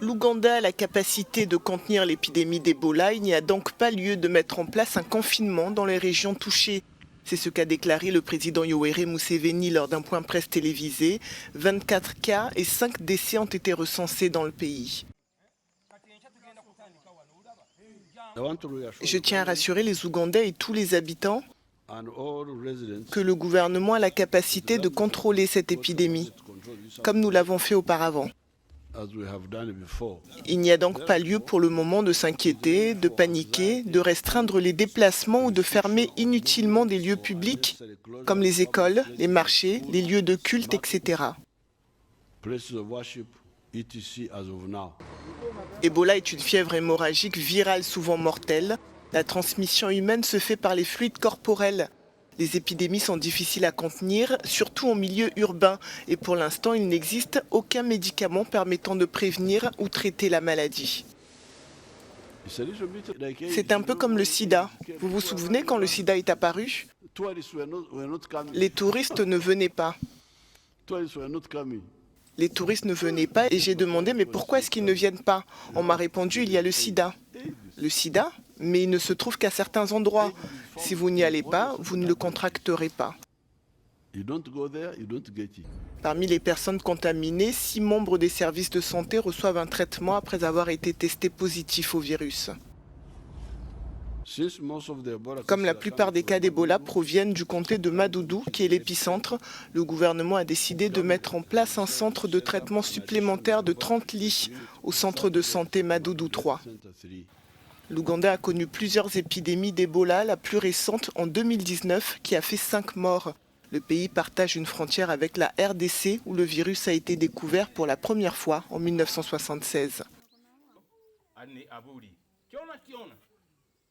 L'Ouganda a la capacité de contenir l'épidémie d'Ebola. Il n'y a donc pas lieu de mettre en place un confinement dans les régions touchées. C'est ce qu'a déclaré le président Yoweri Museveni lors d'un point presse télévisé. 24 cas et 5 décès ont été recensés dans le pays. Je tiens à rassurer les Ougandais et tous les habitants que le gouvernement a la capacité de contrôler cette épidémie, comme nous l'avons fait auparavant. Il n'y a donc pas lieu pour le moment de s'inquiéter, de paniquer, de restreindre les déplacements ou de fermer inutilement des lieux publics comme les écoles, les marchés, les lieux de culte, etc. Ebola est une fièvre hémorragique virale souvent mortelle. La transmission humaine se fait par les fluides corporels. Les épidémies sont difficiles à contenir, surtout en milieu urbain. Et pour l'instant, il n'existe aucun médicament permettant de prévenir ou traiter la maladie. C'est un peu comme le sida. Vous vous souvenez quand le sida est apparu? Les touristes ne venaient pas. Les touristes ne venaient pas et j'ai demandé mais pourquoi est-ce qu'ils ne viennent pas? On m'a répondu il y a le sida. Le sida? Mais il ne se trouve qu'à certains endroits. Si vous n'y allez pas, vous ne le contracterez pas. Parmi les personnes contaminées, 6 membres des services de santé reçoivent un traitement après avoir été testés positifs au virus. Comme la plupart des cas d'Ebola proviennent du comté de Madoudou, qui est l'épicentre, le gouvernement a décidé de mettre en place un centre de traitement supplémentaire de 30 lits au centre de santé Madoudou 3. L'Ouganda a connu plusieurs épidémies d'Ebola, la plus récente en 2019 qui a fait 5 morts. Le pays partage une frontière avec la RDC où le virus a été découvert pour la première fois en 1976.